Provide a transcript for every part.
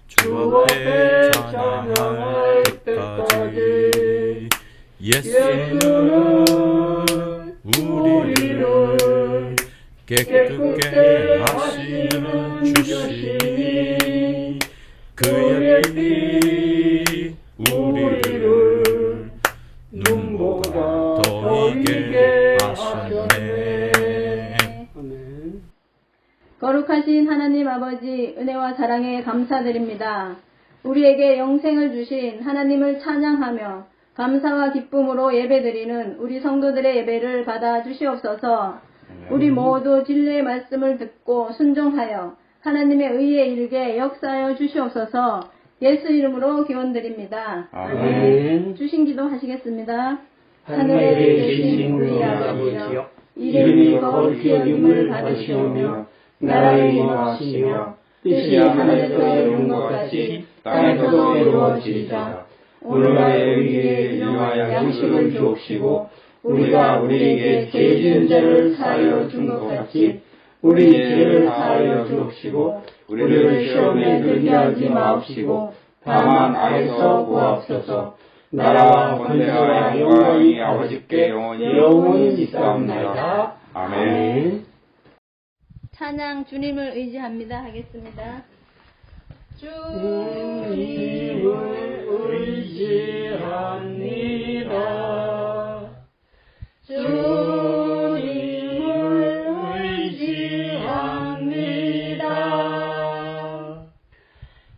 주 앞에 찬양할 때까지 예수는 우리를 깨끗게 하시는 주시니 그의 피 우리를 눈보다 더 이게 하셨네. 아멘. 거룩하신 하나님 아버지, 은혜와 사랑에 감사드립니다. 우리에게 영생을 주신 하나님을 찬양하며 감사와 기쁨으로 예배드리는 우리 성도들의 예배를 받아 주시옵소서. 우리 모두 진리의 말씀을 듣고 순종하여 하나님의 의에 이르게 역사하여 주시옵소서. 예수 이름으로 기원드립니다. 아멘. 주신 기도 하시겠습니다. 하늘에 계신 우리 아버지여, 이름이 거룩히 여김을 받으시오며 나라의 임하시며 뜻이 하늘에서 이룬 것 같이 땅에서도 이루어지리이다. 오늘날의 우리에게 일용할 양식을 주옵시고 우리가 우리에게 죄 지은 자를 사하여 준 것 같이 우리 죄를 사하여 주옵시고 우리를 시험에 들게 하지 마옵시고 다만 악에서 구하옵소서. 나라와 권세와 영광이 아버지께 영원히 있사옵나이다. 아멘. 찬양 주님을 의지합니다 하겠습니다. 주님을 의지합니다. 주님을 의지합니다.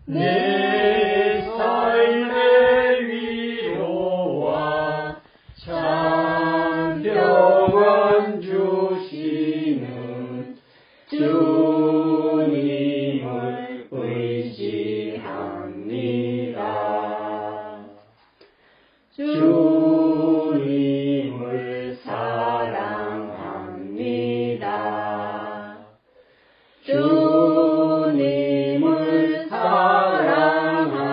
내 삶의 위로와 참 평안 주시는 주님을 의지합니다. 주님을 사랑합니다. 주님을 사랑합니다.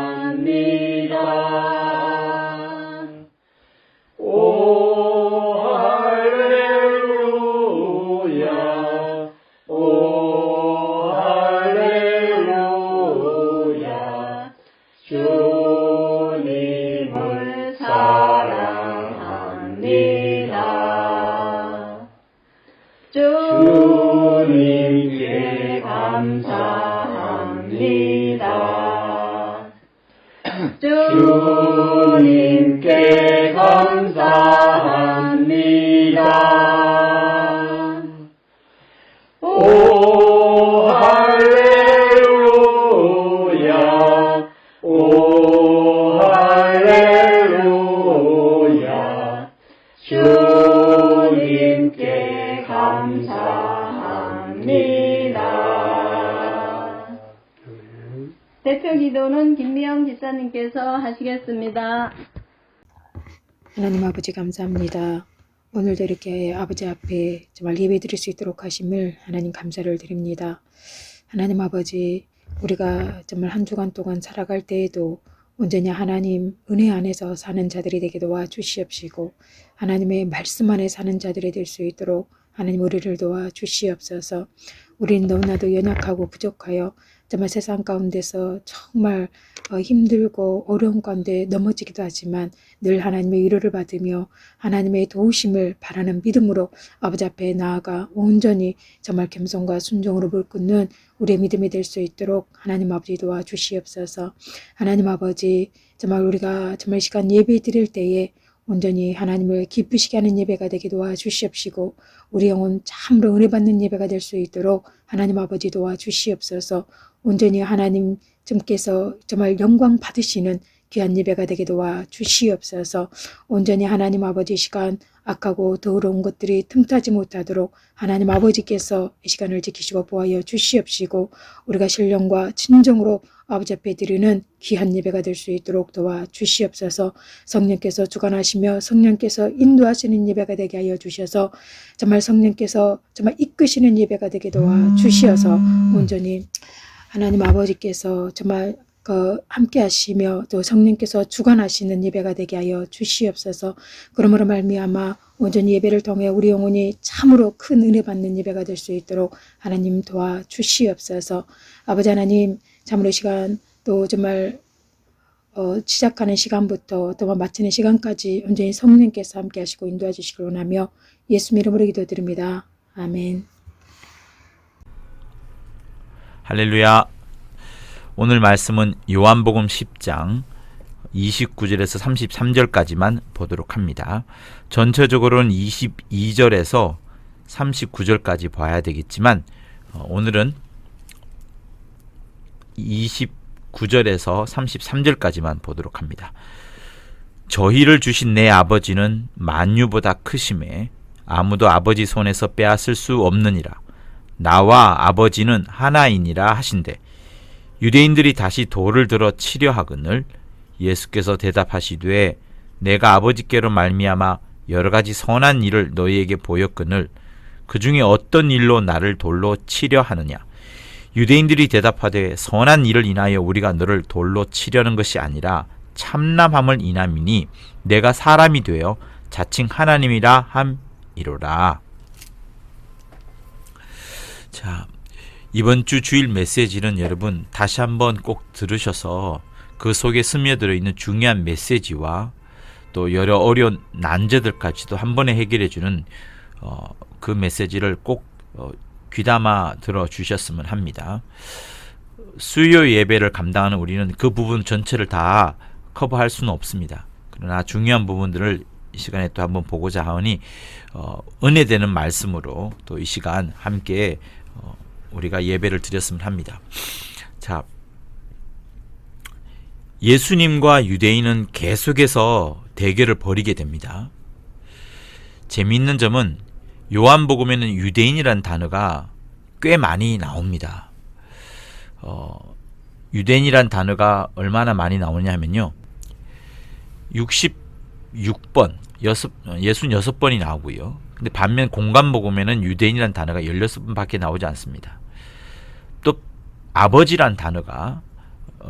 오 할렐루야, 오 할렐루야, 주님을 사랑합니다. 주님께 감사합니다. 주님께 감사합니다. 오 할렐루야, 오 할렐루야, 주님께 감사합니다. 대표 기도는 김미영 집사님께서 하시겠습니다. 하나님 아버지 감사합니다. 오늘도 이렇게 아버지 앞에 정말 예배 드릴 수 있도록 하심을 하나님 감사를 드립니다. 하나님 아버지, 우리가 정말 한 주간 동안 살아갈 때에도 온전히 하나님 은혜 안에서 사는 자들이 되게 도와주시옵시고 하나님의 말씀 안에 사는 자들이 될 수 있도록 하나님 우리를 도와주시옵소서. 우리는 너무나도 연약하고 부족하여 정말 세상 가운데서 정말 힘들고 어려운 가운데 넘어지기도 하지만 늘 하나님의 위로를 받으며 하나님의 도우심을 바라는 믿음으로 아버지 앞에 나아가 온전히 정말 겸손과 순종으로 물 끓는 우리의 믿음이 될 수 있도록 하나님 아버지 도와주시옵소서. 하나님 아버지, 정말 우리가 정말 시간 예배 드릴 때에 온전히 하나님을 기쁘시게 하는 예배가 되게 도와주시옵시고 우리 영혼 참으로 은혜 받는 예배가 될 수 있도록 하나님 아버지 도와주시옵소서. 온전히 하나님 께서 정말 영광 받으시는 귀한 예배가 되게 도와주시옵소서. 온전히 하나님 아버지 시간 악하고 더러운 것들이 틈타지 못하도록 하나님 아버지께서 이 시간을 지키시고 보호하여 주시옵시고 우리가 신령과 진정으로 아버지 앞에 드리는 귀한 예배가 될 수 있도록 도와주시옵소서. 성령께서 주관하시며 성령께서 인도하시는 예배가 되게 하여 주셔서 정말 성령께서 정말 이끄시는 예배가 되게 도와주시어서 온전히 하나님 아버지께서 정말 함께 하시며 또 성령께서 주관하시는 예배가 되게 하여 주시옵소서. 그러므로 말미암아 온전히 예배를 통해 우리 영혼이 참으로 큰 은혜 받는 예배가 될 수 있도록 하나님 도와주시옵소서. 아버지 하나님, 참으로 시간 또 정말 시작하는 시간부터 또 마치는 시간까지 온전히 성령께서 함께 하시고 인도해 주시길 원하며 예수님 이름으로 기도드립니다. 아멘. 할렐루야. 오늘 말씀은 요한복음 10장 29절에서 33절까지만 보도록 합니다. 전체적으로는 22절에서 39절까지 봐야 되겠지만 오늘은 29절에서 33절까지만 보도록 합니다. 저희를 주신 내 아버지는 만유보다 크심에 아무도 아버지 손에서 빼앗을 수 없느니라. 나와 아버지는 하나이니라 하신대. 유대인들이 다시 돌을 들어 치려 하거늘 예수께서 대답하시되 내가 아버지께로 말미암아 여러 가지 선한 일을 너희에게 보였거늘 그 중에 어떤 일로 나를 돌로 치려 하느냐. 유대인들이 대답하되 선한 일을 인하여 우리가 너를 돌로 치려는 것이 아니라 참남함을 인함이니 내가 사람이 되어 자칭 하나님이라 함이로라. 자, 이번 주 주일 메시지는 여러분 다시 한번 꼭 들으셔서 그 속에 스며들어 있는 중요한 메시지와 또 여러 어려운 난제들까지도 한 번에 해결해 주는 그 메시지를 꼭 귀담아 들어주셨으면 합니다. 수요 예배를 감당하는 우리는 그 부분 전체를 다 커버할 수는 없습니다. 그러나 중요한 부분들을 이 시간에 또 한번 보고자 하오니 은혜되는 말씀으로 또 이 시간 함께 우리가 예배를 드렸으면 합니다. 자, 예수님과 유대인은 계속해서 대결을 벌이게 됩니다. 재미있는 점은 요한복음에는 유대인이란 단어가 꽤 많이 나옵니다. 유대인이란 단어가 얼마나 많이 나오냐 하면요. 66번, 66번이 나오고요. 근데 반면 공관복음에는 유대인이란 단어가 16번밖에 나오지 않습니다. 또 아버지란 단어가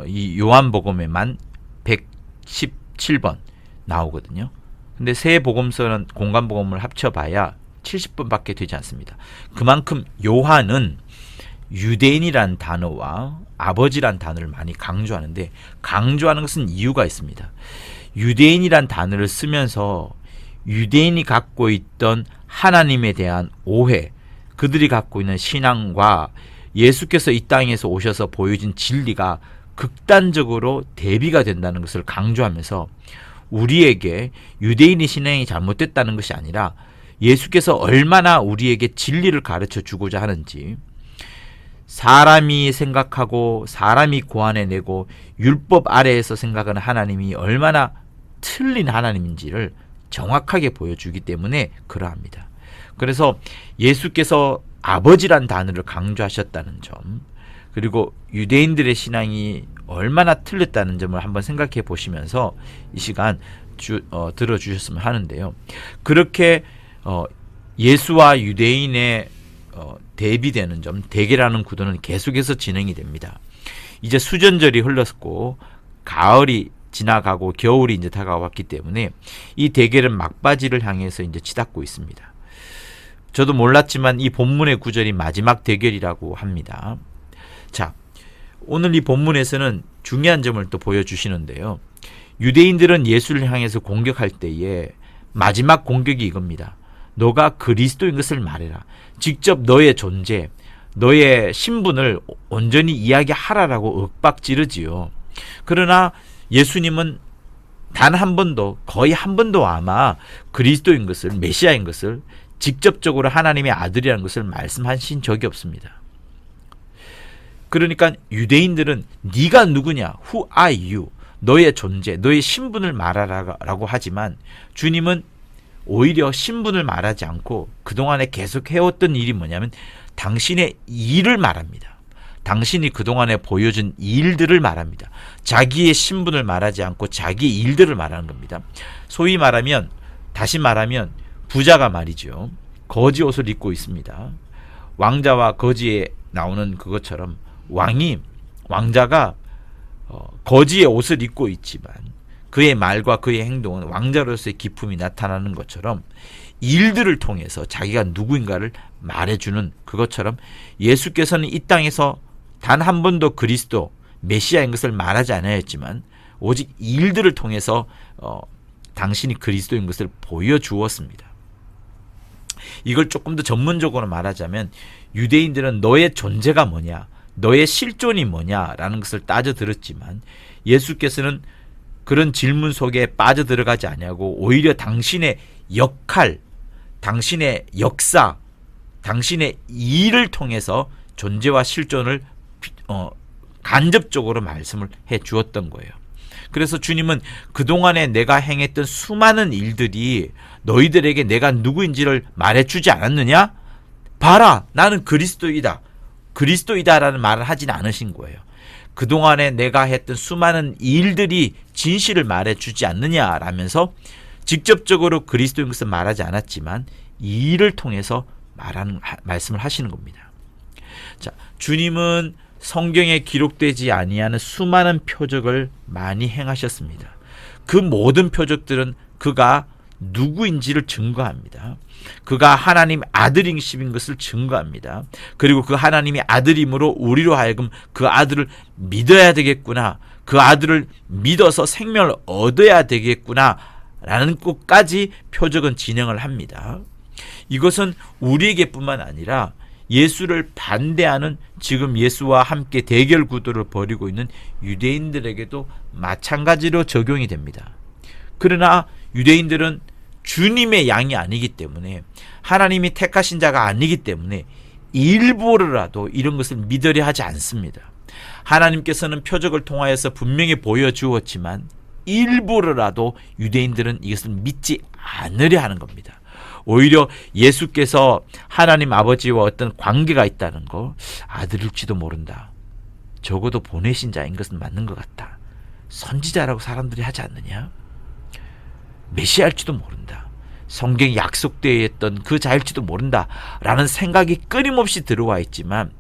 이 요한복음에만 117번 나오거든요. 근데 세 복음서는 공관복음을 합쳐봐야 70번밖에 되지 않습니다. 그만큼 요한은 유대인이란 단어와 아버지란 단어를 많이 강조하는데 강조하는 것은 이유가 있습니다. 유대인이란 단어를 쓰면서 유대인이 갖고 있던 하나님에 대한 오해, 그들이 갖고 있는 신앙과 예수께서 이 땅에서 오셔서 보여준 진리가 극단적으로 대비가 된다는 것을 강조하면서 우리에게 유대인의 신앙이 잘못됐다는 것이 아니라 예수께서 얼마나 우리에게 진리를 가르쳐 주고자 하는지, 사람이 생각하고 사람이 고안해내고 율법 아래에서 생각하는 하나님이 얼마나 틀린 하나님인지를 정확하게 보여주기 때문에 그러합니다. 그래서 예수께서 아버지란 단어를 강조하셨다는 점, 그리고 유대인들의 신앙이 얼마나 틀렸다는 점을 한번 생각해 보시면서 이 시간 들어주셨으면 하는데요. 그렇게 예수와 유대인의 대비되는 점, 대결하는 구도는 계속해서 진행이 됩니다. 이제 수전절이 흘렀고 가을이 지나가고 겨울이 이제 다가왔기 때문에 이 대결은 막바지를 향해서 이제 치닫고 있습니다. 저도 몰랐지만 이 본문의 구절이 마지막 대결이라고 합니다. 자, 오늘 이 본문에서는 중요한 점을 또 보여주시는데요. 유대인들은 예수를 향해서 공격할 때에 마지막 공격이 이겁니다. 너가 그리스도인 것을 말해라. 직접 너의 존재, 너의 신분을 온전히 이야기하라라고 윽박지르지요. 그러나 예수님은 단 한 번도, 거의 한 번도 아마 그리스도인 것을, 메시아인 것을 직접적으로 하나님의 아들이라는 것을 말씀하신 적이 없습니다. 그러니까 유대인들은 네가 누구냐? Who are you? 너의 존재, 너의 신분을 말하라고 하지만 주님은 오히려 신분을 말하지 않고 그동안에 계속 해왔던 일이 뭐냐면 당신의 일을 말합니다. 당신이 그동안에 보여준 일들을 말합니다. 자기의 신분을 말하지 않고 자기의 일들을 말하는 겁니다. 소위 말하면, 다시 말하면 부자가 말이죠. 거지 옷을 입고 있습니다. 왕자와 거지에 나오는 그것처럼 왕자가 거지의 옷을 입고 있지만 그의 말과 그의 행동은 왕자로서의 기품이 나타나는 것처럼 일들을 통해서 자기가 누구인가를 말해주는 그것처럼 예수께서는 이 땅에서 단 한 번도 그리스도, 메시아인 것을 말하지 않았지만 오직 일들을 통해서 당신이 그리스도인 것을 보여주었습니다. 이걸 조금 더 전문적으로 말하자면 유대인들은 너의 존재가 뭐냐, 너의 실존이 뭐냐라는 것을 따져 들었지만 예수께서는 그런 질문 속에 빠져들어가지 아니하고 오히려 당신의 역할, 당신의 역사, 당신의 일을 통해서 존재와 실존을 간접적으로 말씀을 해 주었던 거예요. 그래서 주님은 그동안에 내가 행했던 수많은 일들이 너희들에게 내가 누구인지를 말해주지 않았느냐? 봐라, 나는 그리스도이다. 그리스도이다라는 말을 하진 않으신 거예요. 그동안에 내가 했던 수많은 일들이 진실을 말해주지 않느냐라면서 직접적으로 그리스도인 것을 말하지 않았지만 이 일을 통해서 말씀을 하시는 겁니다. 자, 주님은 성경에 기록되지 아니하는 수많은 표적을 많이 행하셨습니다. 그 모든 표적들은 그가 누구인지를 증거합니다. 그가 하나님 아들이신 것을 증거합니다. 그리고 그 하나님의 아들임으로 우리로 하여금 그 아들을 믿어야 되겠구나, 그 아들을 믿어서 생명을 얻어야 되겠구나 라는 것까지 표적은 진행을 합니다. 이것은 우리에게뿐만 아니라 예수를 반대하는 지금 예수와 함께 대결 구도를 벌이고 있는 유대인들에게도 마찬가지로 적용이 됩니다. 그러나 유대인들은 주님의 양이 아니기 때문에, 하나님이 택하신 자가 아니기 때문에 일부러라도 이런 것을 믿으려 하지 않습니다. 하나님께서는 표적을 통하여서 분명히 보여주었지만 일부러라도 유대인들은 이것을 믿지 않으려 하는 겁니다. 오히려 예수께서 하나님 아버지와 어떤 관계가 있다는 거, 아들일지도 모른다, 적어도 보내신 자인 것은 맞는 것 같다, 선지자라고 사람들이 하지 않느냐, 메시아일지도 모른다, 성경에 약속되어 있던 그 자일지도 모른다 라는 생각이 끊임없이 들어와 있지만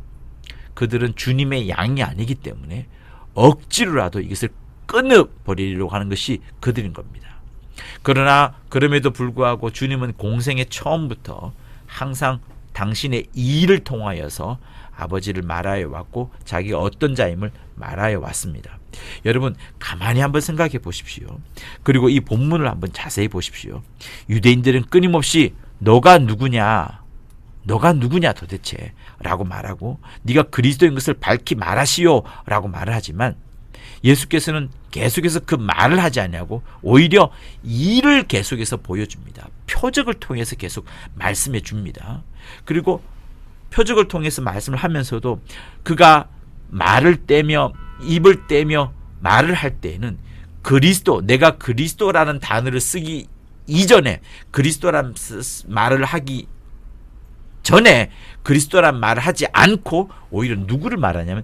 그들은 주님의 양이 아니기 때문에 억지로라도 이것을 끊어버리려고 하는 것이 그들인 겁니다. 그러나 그럼에도 불구하고 주님은 공생의 처음부터 항상 당신의 일을 통하여서 아버지를 말하여 왔고 자기가 어떤 자임을 말하여 왔습니다. 여러분, 가만히 한번 생각해 보십시오. 그리고 이 본문을 한번 자세히 보십시오. 유대인들은 끊임없이 너가 누구냐, 너가 누구냐 도대체 라고 말하고, 네가 그리스도인 것을 밝히 말하시오 라고 말을 하지만 예수께서는 계속해서 그 말을 하지 않냐고 오히려 일을 계속해서 보여줍니다. 표적을 통해서 계속 말씀해 줍니다. 그리고 표적을 통해서 말씀을 하면서도 그가 말을 떼며 입을 떼며 말을 할 때에는 그리스도, 내가 그리스도라는 단어를 쓰기 이전에, 그리스도라는 말을 하기 전에 그리스도라는 말을 하지 않고 오히려 누구를 말하냐면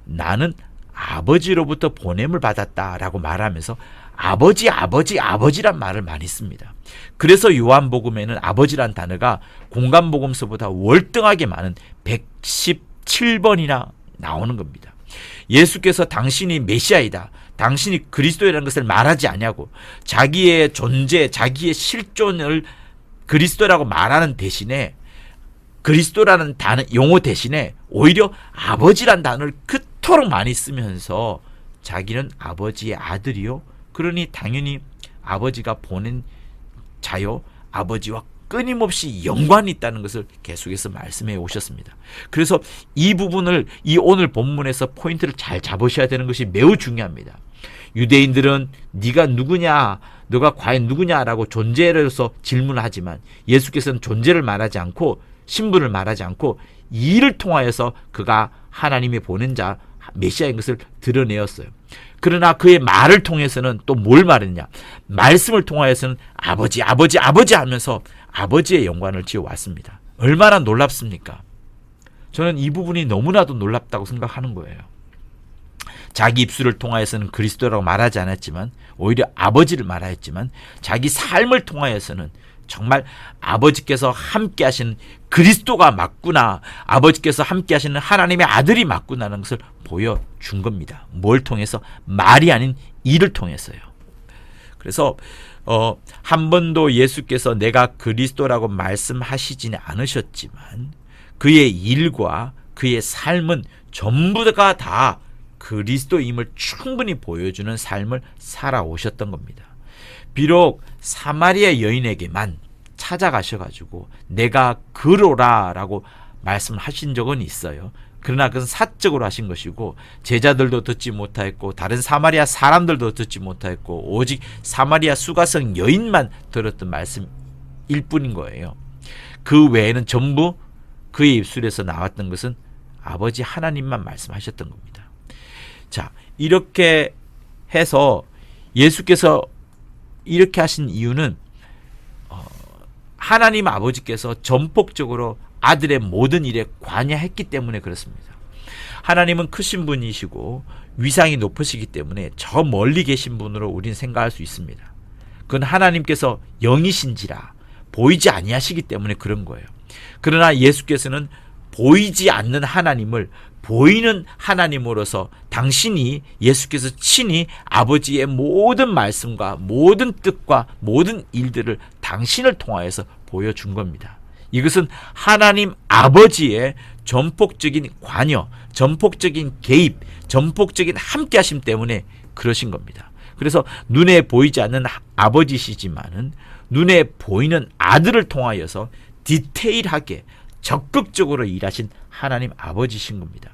나는 아버지로부터 보냄을 받았다라고 말하면서 아버지란 말을 많이 씁니다. 그래서 요한복음에는 아버지란 단어가 공간복음서보다 월등하게 많은 117번이나 나오는 겁니다. 예수께서 당신이 메시아이다, 당신이 그리스도라는 것을 말하지 않냐고 자기의 존재, 자기의 실존을 그리스도라고 말하는 대신에, 그리스도라는 단어, 용어 대신에 오히려 아버지란 단어를 그토록 많이 쓰면서 자기는 아버지의 아들이요, 그러니 당연히 아버지가 보낸 자요, 아버지와 끊임없이 연관이 있다는 것을 계속해서 말씀해 오셨습니다. 그래서 이 부분을 이 오늘 본문에서 포인트를 잘 잡으셔야 되는 것이 매우 중요합니다. 유대인들은 네가 누구냐, 너가 과연 누구냐라고 존재로서 질문을 하지만 예수께서는 존재를 말하지 않고 신분을 말하지 않고 이를 통하여서 그가 하나님이 보낸 자 메시아인 것을 드러내었어요. 그러나 그의 말을 통해서는 또 뭘 말했냐, 말씀을 통하여서는 아버지 하면서 아버지의 영광을 지어왔습니다. 얼마나 놀랍습니까? 저는 이 부분이 너무나도 놀랍다고 생각하는 거예요. 자기 입술을 통하여서는 그리스도라고 말하지 않았지만 오히려 아버지를 말하였지만 자기 삶을 통하여서는 정말 아버지께서 함께 하시는 그리스도가 맞구나, 아버지께서 함께 하시는 하나님의 아들이 맞구나라는 것을 보여준 겁니다. 뭘 통해서? 말이 아닌 일을 통해서요. 그래서 한 번도 예수께서 내가 그리스도라고 말씀하시지는 않으셨지만 그의 일과 그의 삶은 전부가 다 그리스도임을 충분히 보여주는 삶을 살아오셨던 겁니다. 비록 사마리아 여인에게만 찾아가셔가지고 내가 그로라 라고 말씀하신 적은 있어요. 그러나 그건 사적으로 하신 것이고 제자들도 듣지 못하였고 다른 사마리아 사람들도 듣지 못하였고 오직 사마리아 수가성 여인만 들었던 말씀일 뿐인 거예요. 그 외에는 전부 그의 입술에서 나왔던 것은 아버지 하나님만 말씀하셨던 겁니다. 자, 이렇게 해서 예수께서 이렇게 하신 이유는 하나님 아버지께서 전폭적으로 아들의 모든 일에 관여했기 때문에 그렇습니다. 하나님은 크신 분이시고 위상이 높으시기 때문에 저 멀리 계신 분으로 우리는 생각할 수 있습니다. 그건 하나님께서 영이신지라 보이지 아니하시기 때문에 그런 거예요. 그러나 예수께서는 보이지 않는 하나님을 보이는 하나님으로서 당신이 예수께서 친히 아버지의 모든 말씀과 모든 뜻과 모든 일들을 당신을 통하여서 보여준 겁니다. 이것은 하나님 아버지의 전폭적인 관여, 전폭적인 개입, 전폭적인 함께하심 때문에 그러신 겁니다. 그래서 눈에 보이지 않는 아버지시지만은 눈에 보이는 아들을 통하여서 디테일하게 적극적으로 일하신 하나님 아버지신 겁니다.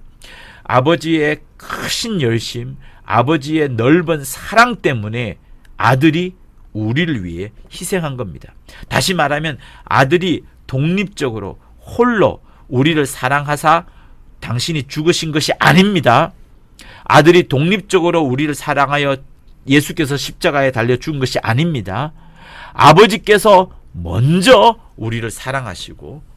아버지의 크신 열심, 아버지의 넓은 사랑 때문에 아들이 우리를 위해 희생한 겁니다. 다시 말하면 아들이 독립적으로 홀로 우리를 사랑하사 당신이 죽으신 것이 아닙니다. 아들이 독립적으로 우리를 사랑하여 예수께서 십자가에 달려 죽은 것이 아닙니다. 아버지께서 먼저 우리를 사랑하시고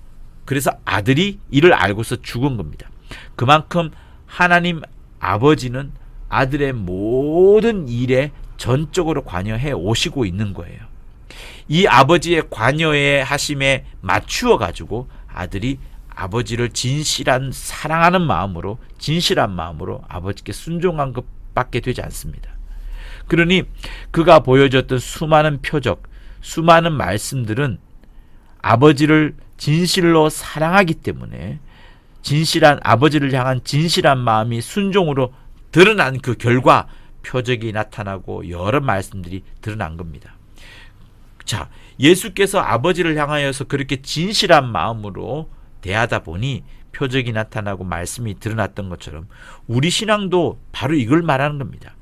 그래서 아들이 이를 알고서 죽은 겁니다. 그만큼 하나님 아버지는 아들의 모든 일에 전적으로 관여해 오시고 있는 거예요. 이 아버지의 관여의 하심에 맞추어 가지고 아들이 아버지를 진실한 사랑하는 마음으로 진실한 마음으로 아버지께 순종한 것밖에 되지 않습니다. 그러니 그가 보여줬던 수많은 표적, 수많은 말씀들은 아버지를 진실로 사랑하기 때문에 진실한 아버지를 향한 진실한 마음이 순종으로 드러난 그 결과 표적이 나타나고 여러 말씀들이 드러난 겁니다. 자, 예수께서 아버지를 향하여서 그렇게 진실한 마음으로 대하다 보니 표적이 나타나고 말씀이 드러났던 것처럼 우리 신앙도 바로 이걸 말하는 겁니다.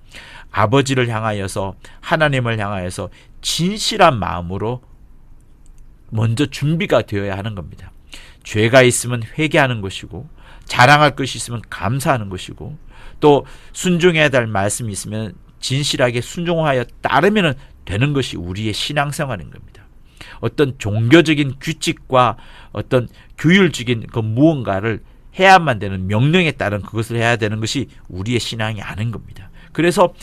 아버지를 향하여서 하나님을 향하여서 진실한 마음으로 먼저 준비가 되어야 하는 겁니다. 죄가 있으면 회개하는 것이고 자랑할 것이 있으면 감사하는 것이고 또 순종해야 될 말씀이 있으면 진실하게 순종하여 따르면 되는 것이 우리의 신앙생활인 겁니다. 어떤 종교적인 규칙과 어떤 규율적인 그 무언가를 해야만 되는 명령에 따른 그것을 해야 되는 것이 우리의 신앙이 아닌 겁니다. 그래서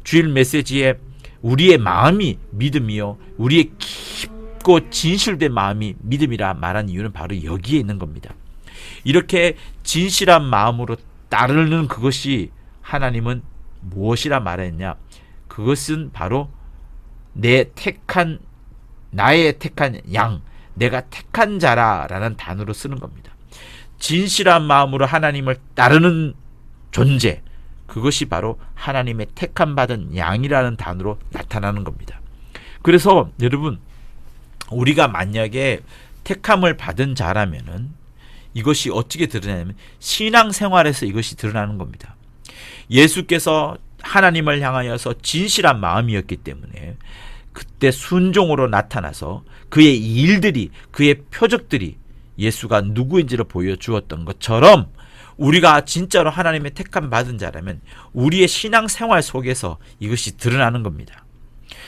주일 메시지에 우리의 마음이 믿음이요 우리의 깊고 진실된 마음이 믿음이라 말한 이유는 바로 여기에 있는 겁니다. 이렇게 진실한 마음으로 따르는 그것이 하나님은 무엇이라 말했냐? 그것은 바로 나의 택한 양, 내가 택한 자라라는 단어로 쓰는 겁니다. 진실한 마음으로 하나님을 따르는 존재, 그것이 바로 하나님의 택함 받은 양이라는 단어로 나타나는 겁니다. 그래서 여러분, 우리가 만약에 택함을 받은 자라면은 이것이 어떻게 드러나냐면 신앙생활에서 이것이 드러나는 겁니다. 예수께서 하나님을 향하여서 진실한 마음이었기 때문에 그때 순종으로 나타나서 그의 일들이, 그의 표적들이 예수가 누구인지를 보여주었던 것처럼 우리가 진짜로 하나님의 택함 받은 자라면 우리의 신앙생활 속에서 이것이 드러나는 겁니다.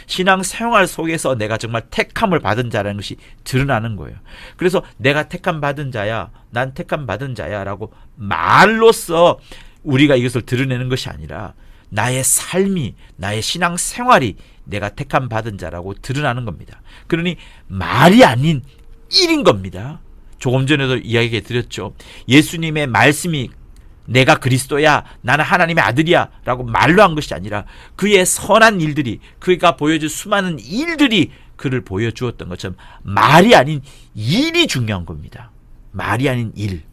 신앙생활 속에서 내가 정말 택함을 받은 자라는 것이 드러나는 거예요. 그래서 내가 택함 받은 자야, 난 택함 받은 자야 라고 말로써 우리가 이것을 드러내는 것이 아니라 나의 삶이, 나의 신앙생활이 내가 택함 받은 자라고 드러나는 겁니다. 그러니 말이 아닌 일인 겁니다. 조금 전에도 이야기 드렸죠. 예수님의 말씀이 내가 그리스도야, 나는 하나님의 아들이야 라고 말로 한 것이 아니라 그의 선한 일들이, 그가 보여준 수많은 일들이 그를 보여주었던 것처럼 말이 아닌 일이 중요한 겁니다. 말이 아닌 일.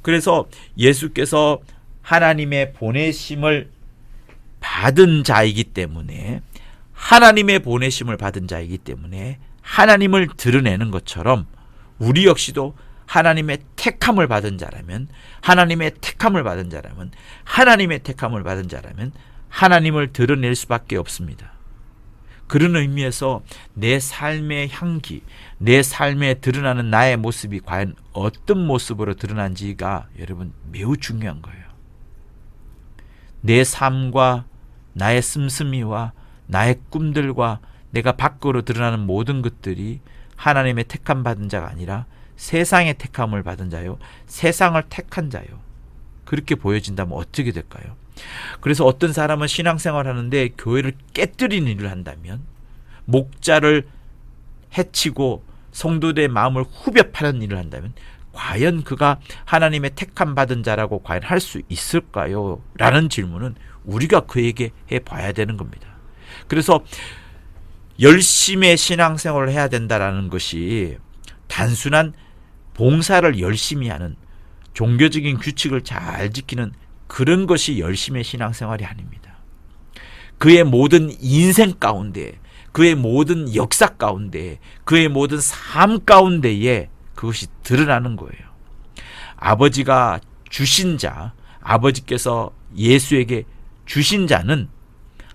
그래서 예수께서 하나님의 보내심을 받은 자이기 때문에, 하나님의 보내심을 받은 자이기 때문에 하나님을 드러내는 것처럼 우리 역시도 하나님의 택함을 받은 자라면, 하나님의 택함을 받은 자라면, 하나님의 택함을 받은 자라면 하나님을 드러낼 수밖에 없습니다. 그런 의미에서 내 삶의 향기, 내 삶에 드러나는 나의 모습이 과연 어떤 모습으로 드러난지가 여러분 매우 중요한 거예요. 내 삶과 나의 씀씀이와 나의 꿈들과 내가 밖으로 드러나는 모든 것들이 하나님의 택함 받은 자가 아니라 세상의 택함을 받은 자요, 세상을 택한 자요, 그렇게 보여진다면 어떻게 될까요? 그래서 어떤 사람은 신앙생활 하는데 교회를 깨뜨리는 일을 한다면, 목자를 해치고 성도들의 마음을 후벼 파는 일을 한다면 과연 그가 하나님의 택함 받은 자라고 과연 할 수 있을까요? 라는 질문은 우리가 그에게 해봐야 되는 겁니다. 그래서 열심히 신앙생활을 해야 된다라는 것이 단순한 봉사를 열심히 하는, 종교적인 규칙을 잘 지키는 그런 것이 열심의 신앙생활이 아닙니다. 그의 모든 인생 가운데, 그의 모든 역사 가운데, 그의 모든 삶 가운데에 그것이 드러나는 거예요. 아버지가 주신 자, 아버지께서 예수에게 주신 자는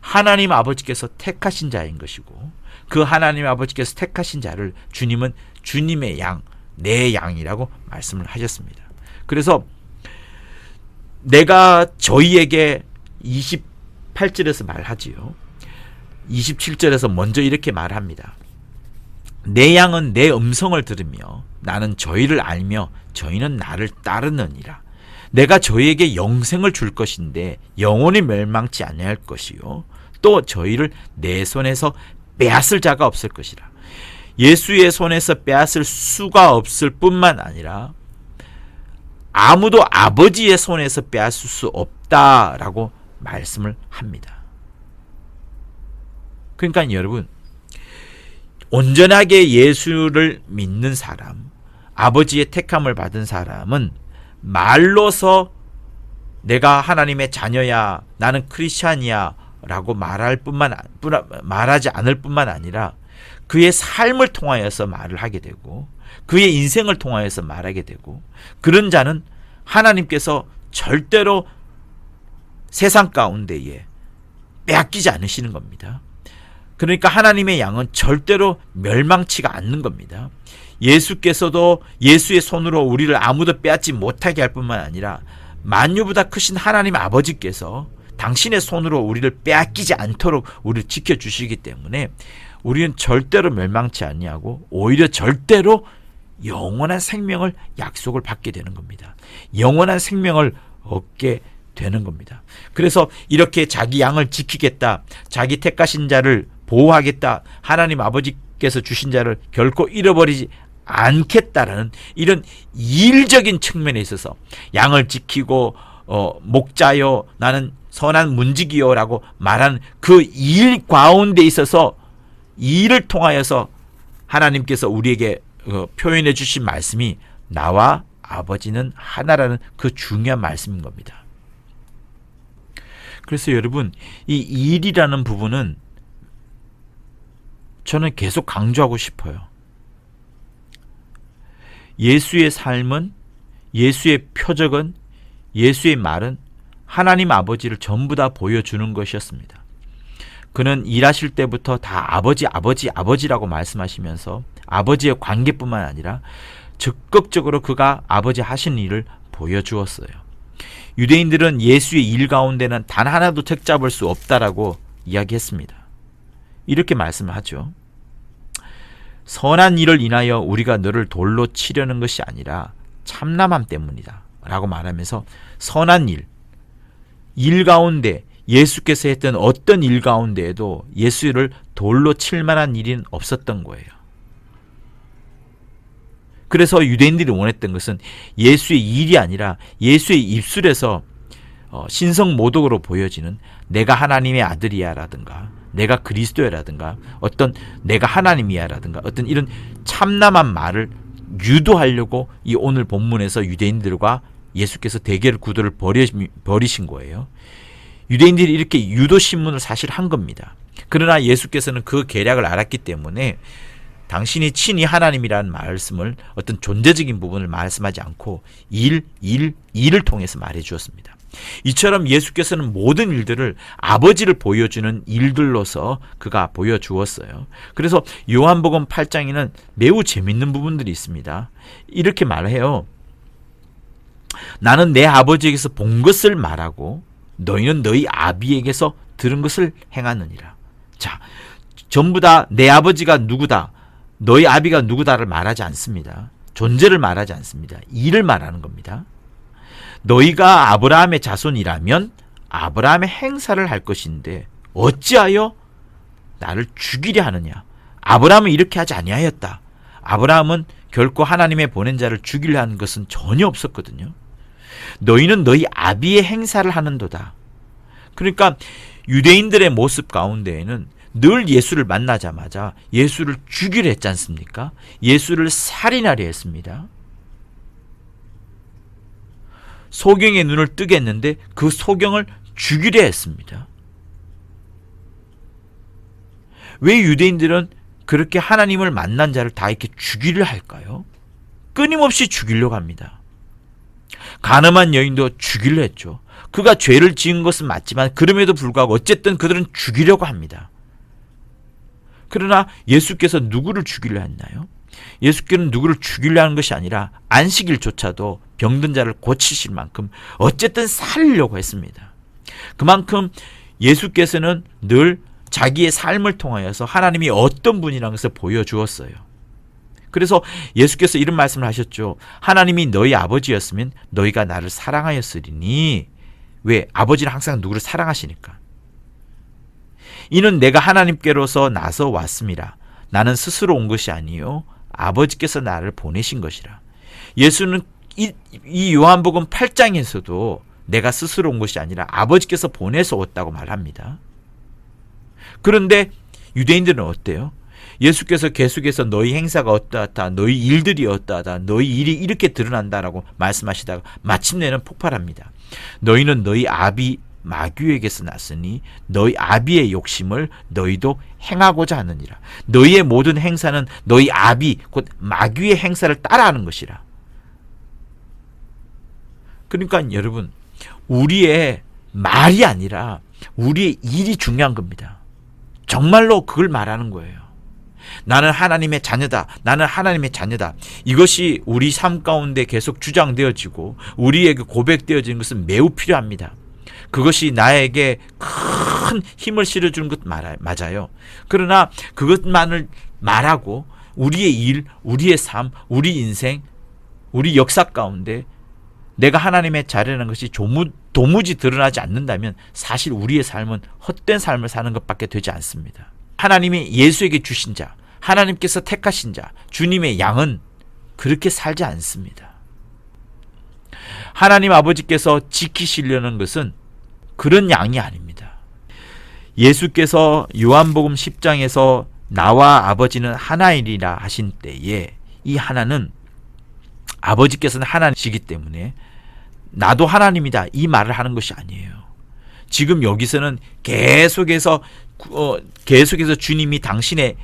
하나님 아버지께서 택하신 자인 것이고, 그 하나님 아버지께서 택하신 자를 주님은 주님의 양, 내 양이라고 말씀을 하셨습니다. 그래서 내가 저희에게 28절에서 말하지요. 27절에서 먼저 이렇게 말합니다. 내 양은 내 음성을 들으며 나는 저희를 알며 저희는 나를 따르느니라. 내가 저희에게 영생을 줄 것인데 영원히 멸망치 아니할 것이요, 또 저희를 내 손에서 빼앗을 자가 없을 것이라. 예수의 손에서 빼앗을 수가 없을 뿐만 아니라 아무도 아버지의 손에서 빼앗을 수 없다라고 말씀을 합니다. 그러니까 여러분, 온전하게 예수를 믿는 사람, 아버지의 택함을 받은 사람은 말로서 내가 하나님의 자녀야, 나는 크리스찬이야 라고 말하지 않을 뿐만 아니라 그의 삶을 통하여서 말을 하게 되고, 그의 인생을 통하여서 말하게 되고, 그런 자는 하나님께서 절대로 세상 가운데에 빼앗기지 않으시는 겁니다. 그러니까 하나님의 양은 절대로 멸망치가 않는 겁니다. 예수께서도 예수의 손으로 우리를 아무도 빼앗지 못하게 할 뿐만 아니라 만유보다 크신 하나님 아버지께서 당신의 손으로 우리를 빼앗기지 않도록 우리를 지켜주시기 때문에 우리는 절대로 멸망치 아니하고 오히려 절대로 영원한 생명을 약속을 받게 되는 겁니다. 영원한 생명을 얻게 되는 겁니다. 그래서 이렇게 자기 양을 지키겠다, 자기 택하신 자를 보호하겠다, 하나님 아버지께서 주신 자를 결코 잃어버리지 않겠다라는 이런 일적인 측면에 있어서 양을 지키고 목자요, 나는 선한 문지기요 라고 말하는 그 일 가운데 있어서, 이 일을 통하여서 하나님께서 우리에게 표현해 주신 말씀이 나와 아버지는 하나라는 그 중요한 말씀인 겁니다. 그래서 여러분, 이 일이라는 부분은 저는 계속 강조하고 싶어요. 예수의 삶은, 예수의 표적은, 예수의 말은 하나님 아버지를 전부 다 보여주는 것이었습니다. 그는 일하실 때부터 다 아버지라고 말씀하시면서 아버지의 관계뿐만 아니라 적극적으로 그가 아버지 하신 일을 보여주었어요. 유대인들은 예수의 일 가운데는 단 하나도 택잡을 수 없다라고 이야기했습니다. 이렇게 말씀을 하죠. 선한 일을 인하여 우리가 너를 돌로 치려는 것이 아니라 참남함 때문이다 라고 말하면서 선한 일 가운데, 예수께서 했던 어떤 일 가운데에도 예수를 돌로 칠 만한 일은 없었던 거예요. 그래서 유대인들이 원했던 것은 예수의 일이 아니라 예수의 입술에서 신성모독으로 보여지는 내가 하나님의 아들이야 라든가 내가 그리스도야라든가 어떤 내가 하나님이야 라든가 어떤 이런 참남한 말을 유도하려고 이 오늘 본문에서 유대인들과 예수께서 대결 구도를 버리신 거예요. 유대인들이 이렇게 유도신문을 사실 한 겁니다. 그러나 예수께서는 그 계략을 알았기 때문에 당신이 친히 하나님이라는 말씀을 어떤 존재적인 부분을 말씀하지 않고 일을 통해서 말해 주었습니다. 이처럼 예수께서는 모든 일들을 아버지를 보여주는 일들로서 그가 보여주었어요. 그래서 요한복음 8장에는 매우 재밌는 부분들이 있습니다. 이렇게 말해요. 나는 내 아버지에게서 본 것을 말하고 너희는 너희 아비에게서 들은 것을 행하느니라. 자, 전부 다 내 아버지가 누구다, 너희 아비가 누구다를 말하지 않습니다. 존재를 말하지 않습니다. 일을 말하는 겁니다. 너희가 아브라함의 자손이라면 아브라함의 행사를 할 것인데 어찌하여 나를 죽이려 하느냐. 아브라함은 이렇게 하지 아니하였다. 아브라함은 결코 하나님의 보낸 자를 죽이려 하는 것은 전혀 없었거든요. 너희는 너희 아비의 행사를 하는도다. 그러니까 유대인들의 모습 가운데에는 늘 예수를 만나자마자 예수를 죽이려 했지 않습니까? 예수를 살인하려 했습니다. 소경의 눈을 뜨게 했는데 그 소경을 죽이려 했습니다. 왜 유대인들은 그렇게 하나님을 만난 자를 다 이렇게 죽이려 할까요? 끊임없이 죽이려고 합니다. 가늠한 여인도 죽이려 했죠. 그가 죄를 지은 것은 맞지만 그럼에도 불구하고 어쨌든 그들은 죽이려고 합니다. 그러나 예수께서 누구를 죽이려 했나요? 예수께서는 누구를 죽이려 하는 것이 아니라 안식일조차도 병든 자를 고치실 만큼 어쨌든 살리려고 했습니다. 그만큼 예수께서는 늘 자기의 삶을 통하여서 하나님이 어떤 분이라는 것을 보여주었어요. 그래서 예수께서 이런 말씀을 하셨죠. 하나님이 너희 아버지였으면 너희가 나를 사랑하였으리니. 왜? 아버지는 항상 누구를 사랑하시니까. 이는 내가 하나님께로서 나서 왔음이라. 나는 스스로 온 것이 아니요 아버지께서 나를 보내신 것이라. 예수는 이 요한복음 8장에서도 내가 스스로 온 것이 아니라 아버지께서 보내서 왔다고 말합니다. 그런데 유대인들은 어때요? 예수께서 계속해서 너희 행사가 어떠하다, 너희 일들이 어떠하다, 너희 일이 이렇게 드러난다라고 말씀하시다가 마침내는 폭발합니다. 너희는 너희 아비 마귀에게서 났으니 너희 아비의 욕심을 너희도 행하고자 하느니라. 너희의 모든 행사는 너희 아비 곧 마귀의 행사를 따라하는 것이라. 그러니까 여러분, 우리의 말이 아니라 우리의 일이 중요한 겁니다. 정말로 그걸 말하는 거예요. 나는 하나님의 자녀다. 나는 하나님의 자녀다. 이것이 우리 삶 가운데 계속 주장되어지고 우리에게 고백되어지는 것은 매우 필요합니다. 그것이 나에게 큰 힘을 실어주는 것 맞아요. 그러나 그것만을 말하고 우리의 일, 우리의 삶, 우리 인생, 우리 역사 가운데 내가 하나님의 자녀라는 것이 도무지 드러나지 않는다면 사실 우리의 삶은 헛된 삶을 사는 것밖에 되지 않습니다. 하나님이 예수에게 주신 자, 하나님께서 택하신 자, 주님의 양은 그렇게 살지 않습니다. 하나님 아버지께서 지키시려는 것은 그런 양이 아닙니다. 예수께서 요한복음 10장에서 나와 아버지는 하나이리라 하신 때에 이 하나는 아버지께서는 하나님이시기 때문에 나도 하나님이다 이 말을 하는 것이 아니에요. 지금 여기서는 계속해서 주님이 당신의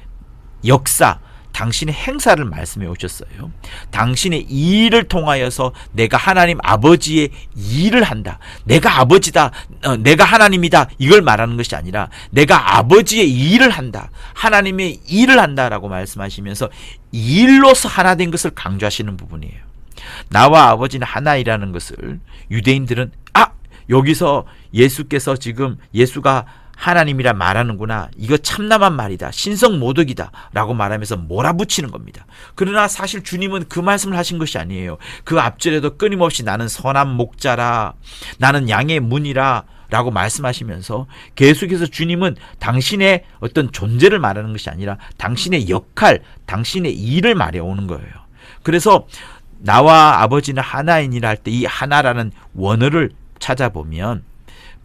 역사, 당신의 행사를 말씀해 오셨어요. 당신의 일을 통하여서 내가 하나님 아버지의 일을 한다. 내가 아버지다. 내가 하나님이다. 이걸 말하는 것이 아니라 내가 아버지의 일을 한다. 하나님의 일을 한다라고 말씀하시면서 일로서 하나 된 것을 강조하시는 부분이에요. 나와 아버지는 하나이라는 것을 유대인들은 여기서 예수께서 지금 예수가 하나님이라 말하는구나. 이거 참남한 말이다. 신성모독이다. 라고 말하면서 몰아붙이는 겁니다. 그러나 사실 주님은 그 말씀을 하신 것이 아니에요. 그 앞절에도 끊임없이 나는 선한 목자라. 나는 양의 문이라. 라고 말씀하시면서 계속해서 주님은 당신의 어떤 존재를 말하는 것이 아니라 당신의 역할, 당신의 일을 말해오는 거예요. 그래서 나와 아버지는 하나이니라 할 때 이 하나라는 원어를 찾아보면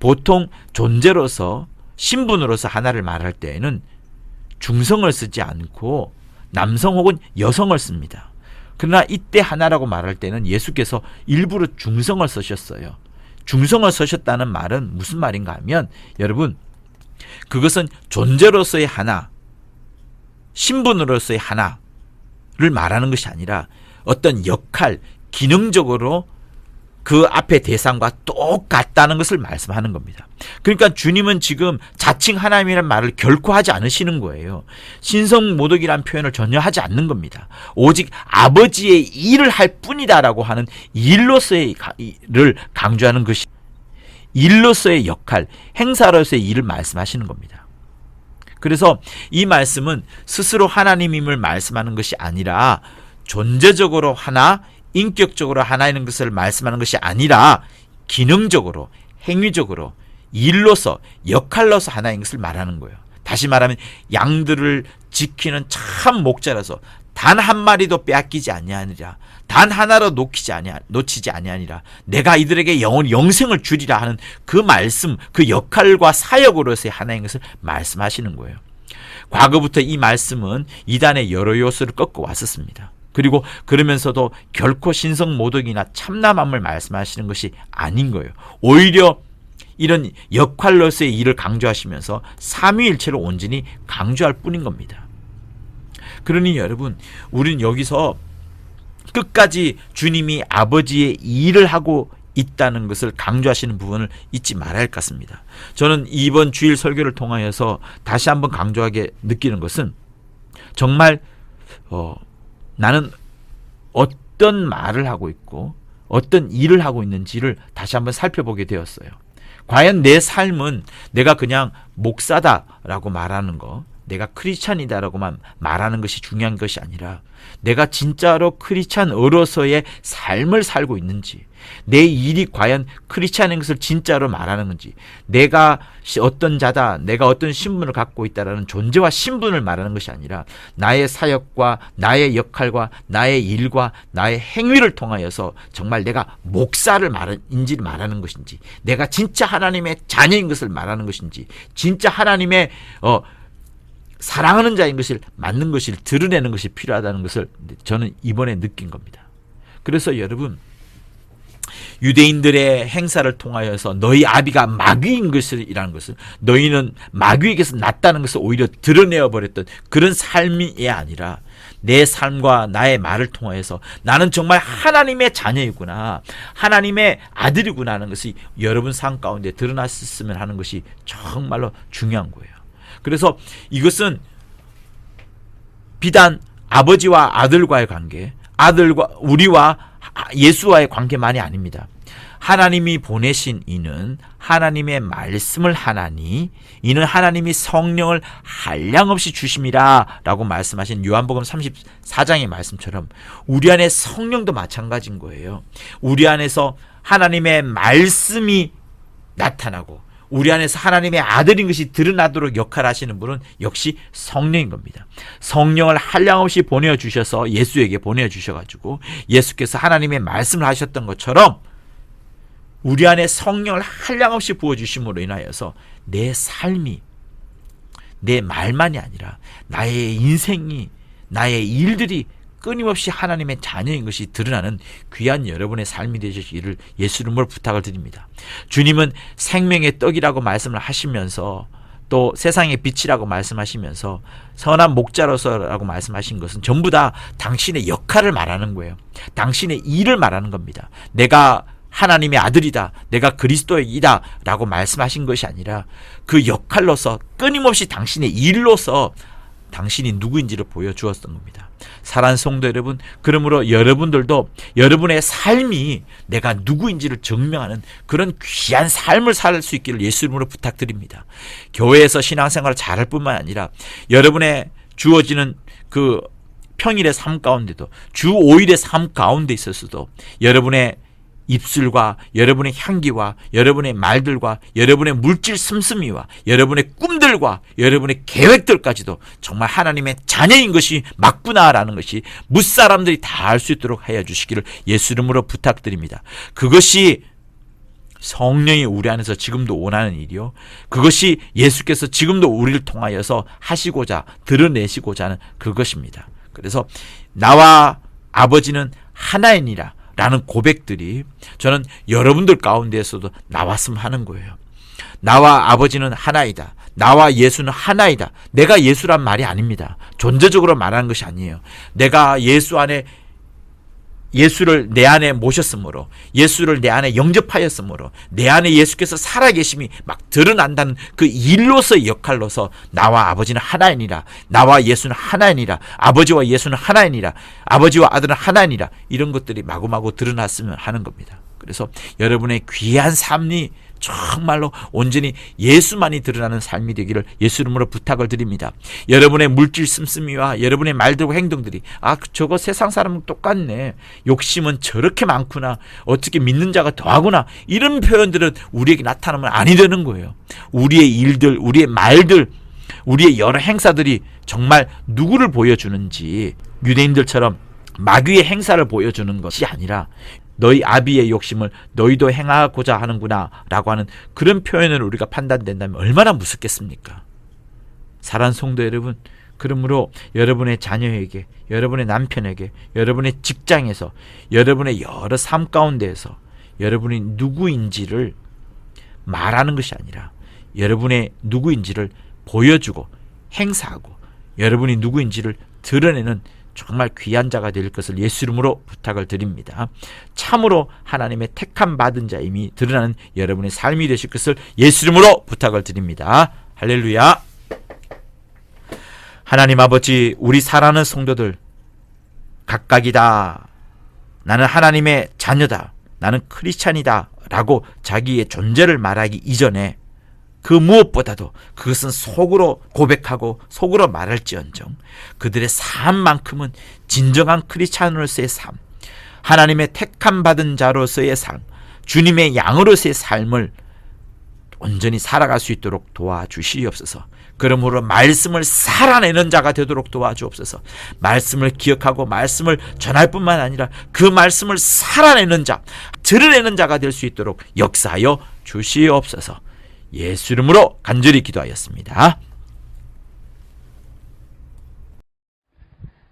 보통 존재로서 신분으로서 하나를 말할 때에는 중성을 쓰지 않고 남성 혹은 여성을 씁니다. 그러나 이때 하나라고 말할 때는 예수께서 일부러 중성을 쓰셨어요. 중성을 쓰셨다는 말은 무슨 말인가 하면 여러분 그것은 존재로서의 하나, 신분으로서의 하나를 말하는 것이 아니라 어떤 역할, 기능적으로 그 앞에 대상과 똑같다는 것을 말씀하는 겁니다. 그러니까 주님은 지금 자칭 하나님이라는 말을 결코 하지 않으시는 거예요. 신성모독이라는 표현을 전혀 하지 않는 겁니다. 오직 아버지의 일을 할 뿐이다라고 하는 일로서의 일을 강조하는 것이 일로서의 역할, 행사로서의 일을 말씀하시는 겁니다. 그래서 이 말씀은 스스로 하나님임을 말씀하는 것이 아니라 존재적으로 하나, 인격적으로 하나인 것을 말씀하는 것이 아니라 기능적으로, 행위적으로, 일로서, 역할로서 하나인 것을 말하는 거예요. 다시 말하면 양들을 지키는 참 목자라서 단 한 마리도 빼앗기지 아니하니라, 단 하나로 놓치지 아니하니라, 내가 이들에게 영생을 주리라 하는 그 말씀, 그 역할과 사역으로서의 하나인 것을 말씀하시는 거예요. 과거부터 이 말씀은 이단의 여러 요소를 꺾어 왔었습니다. 그리고 그러면서도 결코 신성모독이나 참남함을 말씀하시는 것이 아닌 거예요. 오히려 이런 역할로서의 일을 강조하시면서 삼위일체를 온전히 강조할 뿐인 겁니다. 그러니 여러분, 우리는 여기서 끝까지 주님이 아버지의 일을 하고 있다는 것을 강조하시는 부분을 잊지 말아야 할 것 같습니다. 저는 이번 주일 설교를 통하여서 다시 한번 강조하게 느끼는 것은 정말 나는 어떤 말을 하고 있고 어떤 일을 하고 있는지를 다시 한번 살펴보게 되었어요. 과연 내 삶은 내가 그냥 목사다라고 말하는 거, 내가 크리스찬이다라고만 말하는 것이 중요한 것이 아니라 내가 진짜로 크리스찬으로서의 삶을 살고 있는지, 내 일이 과연 크리스찬인 것을 진짜로 말하는 건지, 내가 어떤 자다, 내가 어떤 신분을 갖고 있다라는 존재와 신분을 말하는 것이 아니라 나의 사역과 나의 역할과 나의 일과 나의 행위를 통하여서 정말 내가 목사인지를 말하는 것인지, 내가 진짜 하나님의 자녀인 것을 말하는 것인지, 진짜 하나님의 사랑하는 자인 것을 맞는 것을 드러내는 것이 필요하다는 것을 저는 이번에 느낀 겁니다. 그래서 여러분, 유대인들의 행사를 통하여서 너희 아비가 마귀인 것이라는 것을, 너희는 마귀에게서 났다는 것을 오히려 드러내어 버렸던 그런 삶이 아니라 내 삶과 나의 말을 통하여서 나는 정말 하나님의 자녀이구나, 하나님의 아들이구나 하는 것이 여러분 삶 가운데 드러났으면 하는 것이 정말로 중요한 거예요. 그래서 이것은 비단 아버지와 아들과의 관계, 아들과 우리와 예수와의 관계만이 아닙니다. 하나님이 보내신 이는 하나님의 말씀을 하나니 이는 하나님이 성령을 한량없이 주심이라 라고 말씀하신 요한복음 34장의 말씀처럼 우리 안에 성령도 마찬가지인 거예요. 우리 안에서 하나님의 말씀이 나타나고 우리 안에서 하나님의 아들인 것이 드러나도록 역할하시는 분은 역시 성령인 겁니다. 성령을 한량없이 보내주셔서 예수에게 보내주셔가지고 예수께서 하나님의 말씀을 하셨던 것처럼 우리 안에 성령을 한량없이 부어주심으로 인하여서 내 삶이, 내 말만이 아니라 나의 인생이, 나의 일들이 끊임없이 하나님의 자녀인 것이 드러나는 귀한 여러분의 삶이 되시기를 예수 이름으로 부탁을 드립니다. 주님은 생명의 떡이라고 말씀을 하시면서 또 세상의 빛이라고 말씀하시면서 선한 목자로서라고 말씀하신 것은 전부 다 당신의 역할을 말하는 거예요. 당신의 일을 말하는 겁니다. 내가 하나님의 아들이다, 내가 그리스도이다 라고 말씀하신 것이 아니라 그 역할로서 끊임없이 당신의 일로서 당신이 누구인지를 보여주었던 겁니다. 사랑하는 성도 여러분, 그러므로 여러분들도 여러분의 삶이 내가 누구인지를 증명하는 그런 귀한 삶을 살 수 있기를 예수 이름으로 부탁드립니다. 교회에서 신앙생활을 잘할 뿐만 아니라 여러분의 주어지는 그 평일의 삶 가운데도, 주 5일의 삶 가운데 있어서도 여러분의 입술과 여러분의 향기와 여러분의 말들과 여러분의 물질 씀씀이와 여러분의 꿈들과 여러분의 계획들까지도 정말 하나님의 자녀인 것이 맞구나라는 것이 무사람들이 다 알 수 있도록 하여 주시기를 예수 이름으로 부탁드립니다. 그것이 성령이 우리 안에서 지금도 원하는 일이요, 그것이 예수께서 지금도 우리를 통하여서 하시고자 드러내시고자 하는 그것입니다. 그래서 나와 아버지는 하나이니라 라는 고백들이 저는 여러분들 가운데에서도 나왔으면 하는 거예요. 나와 아버지는 하나이다. 나와 예수는 하나이다. 내가 예수란 말이 아닙니다. 존재적으로 말하는 것이 아니에요. 내가 예수 안에 예수를 내 안에 모셨으므로, 예수를 내 안에 영접하였으므로, 내 안에 예수께서 살아계심이 막 드러난다는 그 일로서의 역할로서 나와 아버지는 하나이니라, 나와 예수는 하나이니라, 아버지와 예수는 하나이니라, 아버지와 아들은 하나이니라, 이런 것들이 마구마구 드러났으면 하는 겁니다. 그래서 여러분의 귀한 삶이 정말로 온전히 예수만이 드러나는 삶이 되기를 예수 이름으로 부탁을 드립니다. 여러분의 물질 씀씀이와 여러분의 말들과 행동들이 저거 세상 사람은 똑같네, 욕심은 저렇게 많구나, 어떻게 믿는 자가 더하구나, 이런 표현들은 우리에게 나타나면 아니 되는 거예요. 우리의 일들, 우리의 말들, 우리의 여러 행사들이 정말 누구를 보여주는지, 유대인들처럼 마귀의 행사를 보여주는 것이 아니라 너희 아비의 욕심을 너희도 행하고자 하는구나 라고 하는 그런 표현을 우리가 판단된다면 얼마나 무섭겠습니까? 사랑하는 성도 여러분, 그러므로 여러분의 자녀에게, 여러분의 남편에게, 여러분의 직장에서, 여러분의 여러 삶 가운데에서 여러분이 누구인지를 말하는 것이 아니라 여러분의 누구인지를 보여주고 행사하고 여러분이 누구인지를 드러내는 정말 귀한 자가 될 것을 예수 이름으로 부탁을 드립니다. 참으로 하나님의 택함 받은 자임이 드러나는 여러분의 삶이 되실 것을 예수 이름으로 부탁을 드립니다. 할렐루야. 하나님 아버지, 우리 사랑하는 성도들 각각이다, 나는 하나님의 자녀다, 나는 크리스찬이다 라고 자기의 존재를 말하기 이전에 그 무엇보다도 그것은 속으로 고백하고 속으로 말할지언정 그들의 삶만큼은 진정한 크리스찬으로서의 삶, 하나님의 택함 받은 자로서의 삶, 주님의 양으로서의 삶을 온전히 살아갈 수 있도록 도와주시옵소서. 그러므로 말씀을 살아내는 자가 되도록 도와주옵소서. 말씀을 기억하고 말씀을 전할 뿐만 아니라 그 말씀을 살아내는 자, 드러내는 자가 될 수 있도록 역사하여 주시옵소서. 예수 이름으로 간절히 기도하였습니다.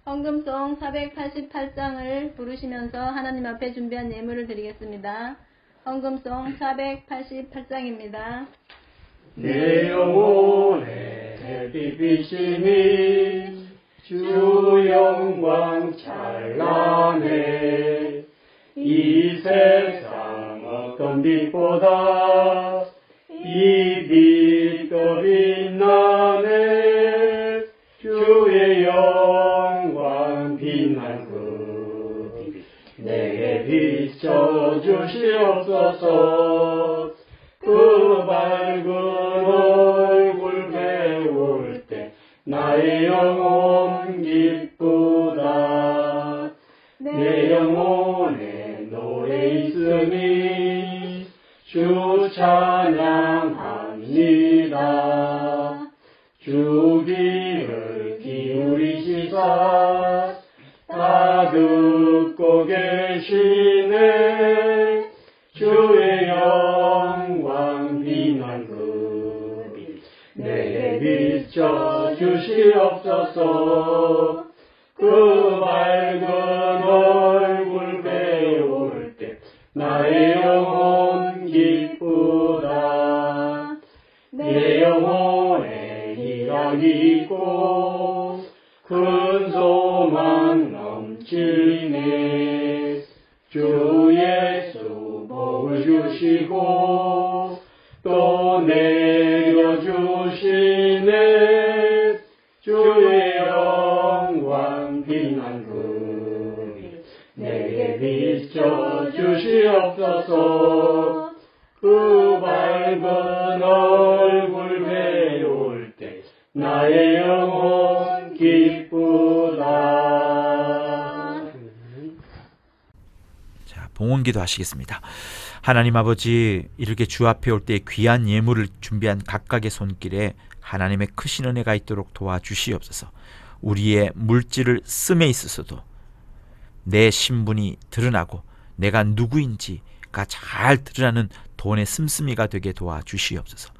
헌금송 488장을 부르시면서 하나님 앞에 준비한 예물을 드리겠습니다. 헌금송 488장입니다. 내 영혼에 빛비심이 주 영광 찬란해. 이 세상 어떤 빛보다 이 빛 더 빛나네. 주의 영광 빛난 그 빛 내게 비춰 주시옵소서. 그 밝은 얼굴 배울 때 나의 영혼 기쁘다. 내 영혼에 노래 있으니 주 찬양합니다. 주 귀를 기울이시사 다 듣고 계시네. 주의 영광 빛난 그 빛 내게 비춰 주시옵소서. 그 밝은 얼굴 배울 때 나의 영혼 기쁘다. 내 영혼에 희락이 있고 큰 소망 넘치네. 주 예수 복을 주시고 또 내려주시네. 주의 영광 빛난 그 빛 내게 비춰 주시옵소서. 그 밝은 얼굴 배울 때 나의 영혼 기쁘다. 자, 봉헌기도 하시겠습니다. 하나님 아버지, 이렇게 주 앞에 올 때 귀한 예물을 준비한 각각의 손길에 하나님의 크신 은혜가 있도록 도와주시옵소서. 우리의 물질을 씀에 있어서도 내 신분이 드러나고 내가 누구인지가 잘 드러나는 돈의 씀씀이가 되게 도와주시옵소서.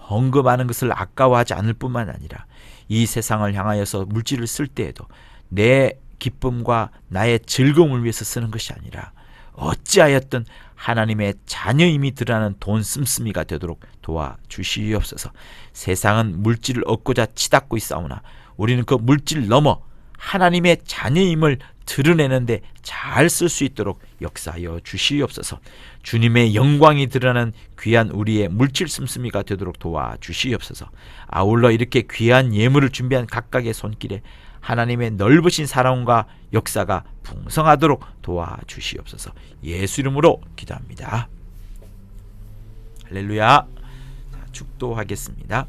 헌금하는 것을 아까워하지 않을 뿐만 아니라 이 세상을 향하여서 물질을 쓸 때에도 내 기쁨과 나의 즐거움을 위해서 쓰는 것이 아니라 어찌하였든 하나님의 자녀임이 드러나는 돈 씀씀이가 되도록 도와주시옵소서. 세상은 물질을 얻고자 치닫고 있사오나 우리는 그 물질 넘어 하나님의 자녀임을 드러내는데 잘 쓸 수 있도록 역사하여 주시옵소서. 주님의 영광이 드러나는 귀한 우리의 물질 씀씀이가 되도록 도와주시옵소서. 아울러 이렇게 귀한 예물을 준비한 각각의 손길에 하나님의 넓으신 사랑과 역사가 풍성하도록 도와주시옵소서. 예수 이름으로 기도합니다. 할렐루야. 자, 축도하겠습니다.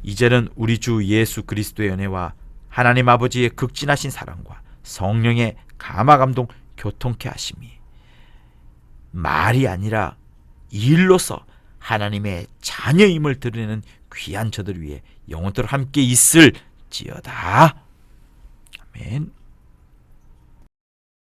이제는 우리 주 예수 그리스도의 은혜와 하나님 아버지의 극진하신 사랑과 성령의 감화감동 교통케 하심이 말이 아니라 일로서 하나님의 자녀임을 드러내는 귀한 저들 위해 영원토록 함께 있을지어다. 아멘.